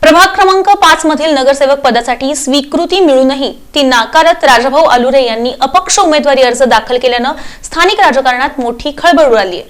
प्रभाग क्रमांक 5 मधील नगरसेवक पदासाठी स्वीकृती मिळूनही ती नाकारत राजाभाऊ आलुरे यांनी अपक्ष उमेदवारी अर्ज दाखल केल्याने स्थानिक राजकारणात मोठी खळबळ उडाली आहे।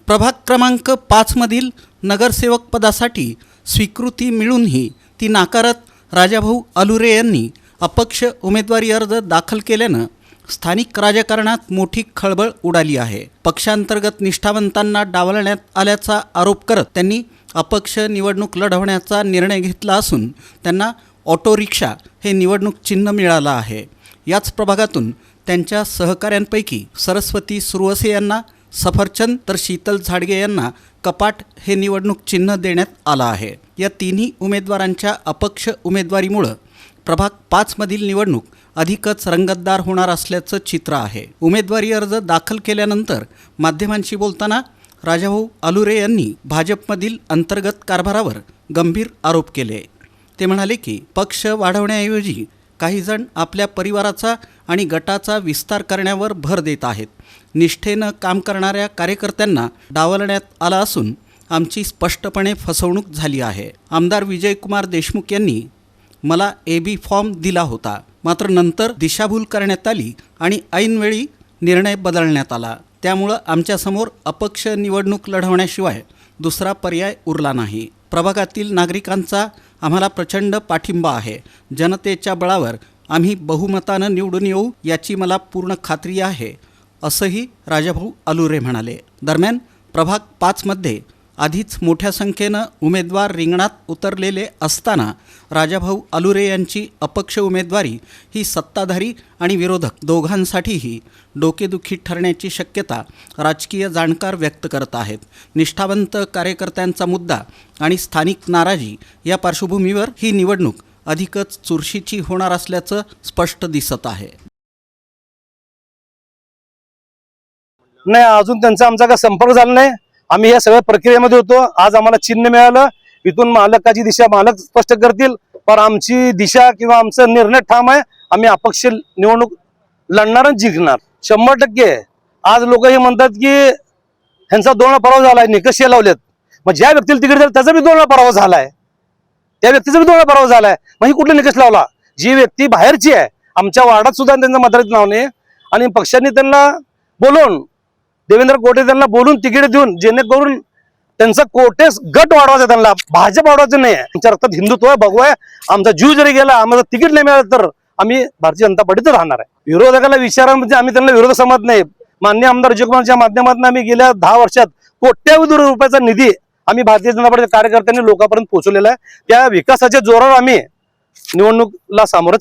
प्रभाग क्रमांक 5 मधील नगरसेवक पदासाठी स्वीकृती मिळूनही ती नाकारत राजाभाऊ आलुरे यांनी अपक्ष उमेदवारी अर्ज दाखल केल्याने स्थानिक राजकारणात मोठी खळबळ उडाली आहे। पक्षांतर्गत निष्ठावंतांना डावलण्यात आल्याचा आरोप करत त्यांनी अपक्ष निवडणूक लढवण्याचा निर्णय घेतला असून त्यांना ऑटो रिक्षा हे निवडणूक चिन्ह मिळालं आहे। याच प्रभागातून त्यांच्या सहकाऱ्यांपैकी सरस्वती सुरवसे यांना सफरचंद तर शीतल झाडगे यांना कपाट हे निवडणूक चिन्ह देण्यात आलं आहे। या तिन्ही उमेदवारांच्या अपक्ष उमेदवारीमुळे प्रभाग 5 मधील निवडणूक अधिकच रंगतदार होणार असल्याचं चित्र आहे। उमेदवारी अर्ज दाखल केल्यानंतर माध्यमांशी बोलताना राजाभाऊ आलुरे यांनी भाजपमधील अंतर्गत कारभारावर गंभीर आरोप केले। ते म्हणाले की पक्ष वाढवण्याऐवजी काही जण आपल्या परिवाराचा आणि गटाचा विस्तार करण्यावर भर देत आहेत। निष्ठेनं काम करणाऱ्या कार्यकर्त्यांना डावलण्यात आलं असून आमची स्पष्टपणे फसवणूक झाली आहे। आमदार विजयकुमार देशमुख यांनी मला AB फॉर्म दिला होता, मात्र नंतर दिशाभूल करण्यात आली आणि ऐनवेळी निर्णय बदलण्यात आला। त्यामुळं आमच्यासमोर अपक्ष निवडणूक लढवण्याशिवाय दुसरा पर्याय उरला नाही। प्रभागातील नागरिकांचा आम्हाला प्रचंड पाठिंबा आहे। जनतेच्या बळावर आम्ही बहुमतानं निवडून येऊ याची मला पूर्ण खात्री आहे, असंही राजाभाऊ आलुरे म्हणाले। दरम्यान प्रभाग 5 मध्ये आधीच मोठ्या संख्येनं उमेदवार रिंगणात उतरलेले असताना राजाभाऊ आलुरे यांची अपक्ष उमेदवारी ही सत्ताधारी आणि विरोधक दोघांसाठीही डोकेदुखी ठरण्याची शक्यता राजकीय जाणकार व्यक्त करत आहेत। निष्ठावंत कार्यकर्त्यांचा मुद्दा आणि स्थानिक नाराजी या पार्श्वभूमीवर ही निवडणूक अधिकच चुरशीची होणार असल्याचं स्पष्ट दिसत आहे। नाही, अजून त्यांचा आमचा काही संपर्क झाला नाही। आम्ही या सगळ्या प्रक्रियेमध्ये होतो। आज आम्हाला चिन्ह मिळालं, इथून मालकाची दिशा मालक स्पष्ट करतील, पण आमची दिशा किंवा आमचा निर्णय ठाम आहे। आम्ही अपक्ष निवडणूक लढणार आणि जिंकणार 100%। आज लोक हे म्हणतात की ह्यांचा 2 वेळा पराभव झालाय, निकष लावलेत। मग ज्या व्यक्तीला तिकीट दिलं त्याचा बी 2 वेळा पराभव झालाय, त्या व्यक्तीचा बी 2 वेळा पराभव झालाय। मग ही कुठला निकष लावला? जी व्यक्ती बाहेरची आहे, आमच्या वार्डात सुद्धा त्यांचं मतदाराचं नाव नाही आणि पक्षांनी त्यांना बोलवून देवेंद्र कोटे त्यांना बोलून तिकीट देऊन जेणेकरून त्यांचा कोटे गट वाढवायचा, त्यांना भाजप वाढवायचं नाही आहे। आमच्या रक्तात हिंदुत्व आहे, भगवा आहे। आमचा जीव जरी गेला, आम्हाला तिकीट नाही मिळालं तर आम्ही भारतीय जनता पार्टीतच राहणार आहे। विरोधकाला विचारा म्हणजे आम्ही त्यांना विरोध समजत नाही। माननीय आमदार विजयकुमारच्या माध्यमातून आम्ही गेल्या 10 वर्षात कोट्यावधी रुपयाचा निधी आम्ही भारतीय जनता पार्टीच्या कार्यकर्त्यांनी लोकांपर्यंत पोहोचवलेला आहे। त्या विकासाच्या जोरावर आम्ही निवडणुकीला सामोरं